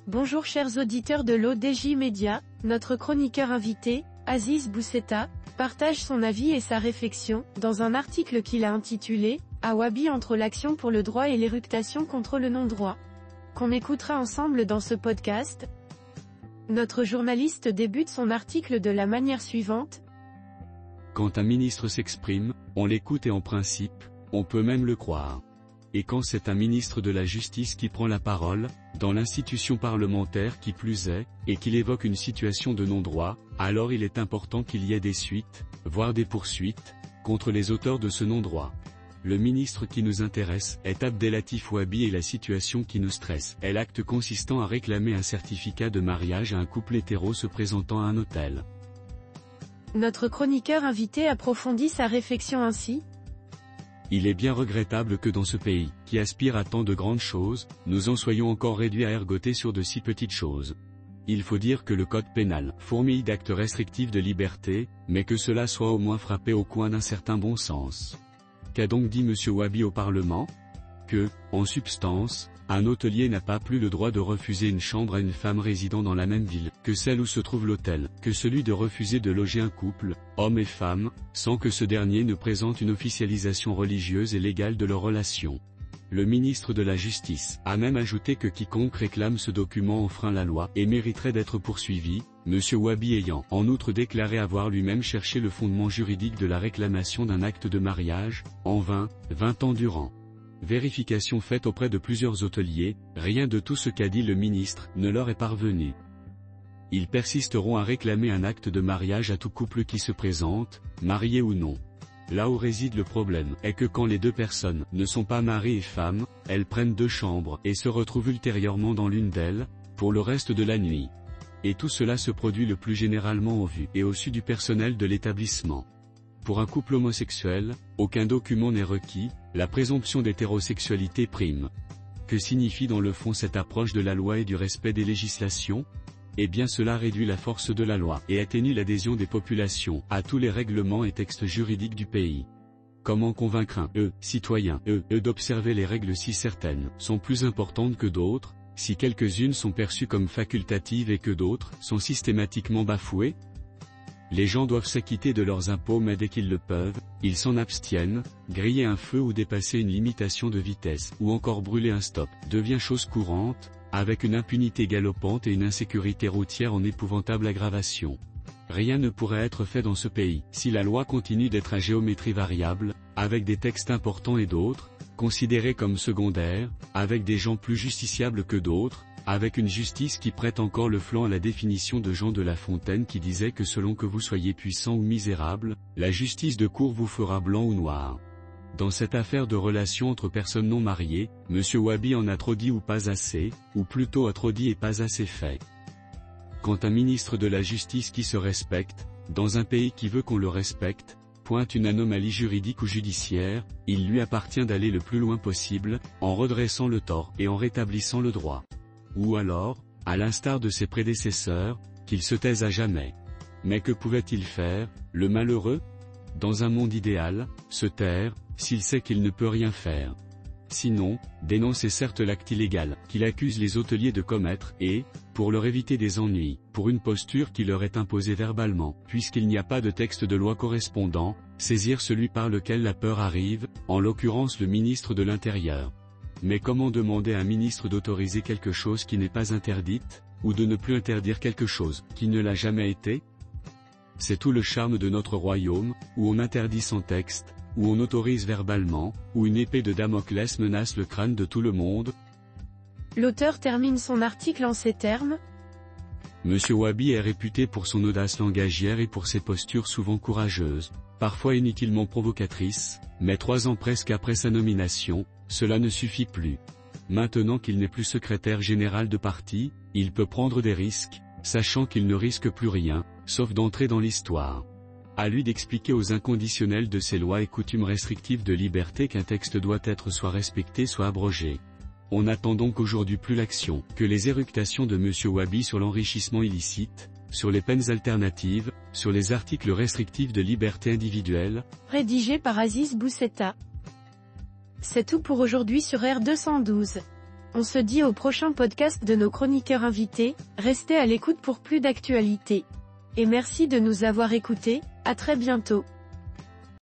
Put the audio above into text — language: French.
Bonjour chers auditeurs de l'ODJ Média, notre chroniqueur invité, Aziz Bousseta, partage son avis et sa réflexion, dans un article qu'il a intitulé « Awabi entre l'action pour le droit et l'éructation contre le non-droit », qu'on écoutera ensemble dans ce podcast. Notre journaliste débute son article de la manière suivante. Quand un ministre s'exprime, on l'écoute et en principe, on peut même le croire. Et quand c'est un ministre de la Justice qui prend la parole, dans l'institution parlementaire qui plus est, et qu'il évoque une situation de non-droit, alors il est important qu'il y ait des suites, voire des poursuites, contre les auteurs de ce non-droit. Le ministre qui nous intéresse est Abdellatif Wabi et la situation qui nous stresse est l'acte consistant à réclamer un certificat de mariage à un couple hétéro se présentant à un hôtel. Notre chroniqueur invité approfondit sa réflexion ainsi. Il est bien regrettable que dans ce pays, qui aspire à tant de grandes choses, nous en soyons encore réduits à ergoter sur de si petites choses. Il faut dire que le code pénal fourmille d'actes restrictifs de liberté, mais que cela soit au moins frappé au coin d'un certain bon sens. Qu'a donc dit M. Wabi au Parlement ? Que, en substance, un hôtelier n'a pas plus le droit de refuser une chambre à une femme résidant dans la même ville que celle où se trouve l'hôtel, que celui de refuser de loger un couple, homme et femme, sans que ce dernier ne présente une officialisation religieuse et légale de leur relation. Le ministre de la Justice a même ajouté que quiconque réclame ce document enfreint la loi et mériterait d'être poursuivi, M. Wabi ayant en outre déclaré avoir lui-même cherché le fondement juridique de la réclamation d'un acte de mariage, en 20 ans durant. Vérification faite auprès de plusieurs hôteliers, rien de tout ce qu'a dit le ministre ne leur est parvenu. Ils persisteront à réclamer un acte de mariage à tout couple qui se présente, marié ou non. Là où réside le problème est que quand les deux personnes ne sont pas mari et femme, elles prennent deux chambres et se retrouvent ultérieurement dans l'une d'elles, pour le reste de la nuit. Et tout cela se produit le plus généralement au vu et au su du personnel de l'établissement. Pour un couple homosexuel, aucun document n'est requis, la présomption d'hétérosexualité prime. Que signifie dans le fond cette approche de la loi et du respect des législations ? Eh bien cela réduit la force de la loi et atténue l'adhésion des populations à tous les règlements et textes juridiques du pays. Comment convaincre un citoyen d'observer les règles si certaines sont plus importantes que d'autres, si quelques-unes sont perçues comme facultatives et que d'autres sont systématiquement bafouées ? Les gens doivent s'acquitter de leurs impôts mais dès qu'ils le peuvent, ils s'en abstiennent, griller un feu ou dépasser une limitation de vitesse ou encore brûler un stop devient chose courante, avec une impunité galopante et une insécurité routière en épouvantable aggravation. Rien ne pourrait être fait dans ce pays si la loi continue d'être à géométrie variable, avec des textes importants et d'autres, considérés comme secondaires, avec des gens plus justiciables que d'autres, avec une justice qui prête encore le flanc à la définition de Jean de La Fontaine qui disait que selon que vous soyez puissant ou misérable, la justice de cour vous fera blanc ou noir. Dans cette affaire de relations entre personnes non mariées, M. Wabi en a trop dit ou pas assez, ou plutôt a trop dit et pas assez fait. Quand un ministre de la Justice qui se respecte, dans un pays qui veut qu'on le respecte, pointe une anomalie juridique ou judiciaire, il lui appartient d'aller le plus loin possible, en redressant le tort et en rétablissant le droit. Ou alors, à l'instar de ses prédécesseurs, qu'il se taise à jamais. Mais que pouvait-il faire, le malheureux ? Dans un monde idéal, se taire, s'il sait qu'il ne peut rien faire. Sinon, dénoncer certes l'acte illégal qu'il accuse les hôteliers de commettre et, pour leur éviter des ennuis, pour une posture qui leur est imposée verbalement, puisqu'il n'y a pas de texte de loi correspondant, saisir celui par lequel la peur arrive, en l'occurrence le ministre de l'Intérieur. Mais comment demander à un ministre d'autoriser quelque chose qui n'est pas interdite, ou de ne plus interdire quelque chose qui ne l'a jamais été ? C'est tout le charme de notre royaume, où on interdit sans texte, où on autorise verbalement, où une épée de Damoclès menace le crâne de tout le monde. L'auteur termine son article en ces termes. M. Wabi est réputé pour son audace langagière et pour ses postures souvent courageuses, parfois inutilement provocatrices, mais 3 ans presque après sa nomination, cela ne suffit plus. Maintenant qu'il n'est plus secrétaire général de parti, il peut prendre des risques, sachant qu'il ne risque plus rien, sauf d'entrer dans l'histoire. À lui d'expliquer aux inconditionnels de ces lois et coutumes restrictives de liberté qu'un texte doit être soit respecté soit abrogé. On n'attend donc aujourd'hui plus l'action que les éructations de M. Wabi sur l'enrichissement illicite, sur les peines alternatives, sur les articles restrictifs de liberté individuelle. Rédigé par Aziz Bousseta. C'est tout pour aujourd'hui sur R212. On se dit au prochain podcast de nos chroniqueurs invités, restez à l'écoute pour plus d'actualités. Et merci de nous avoir écoutés, à très bientôt.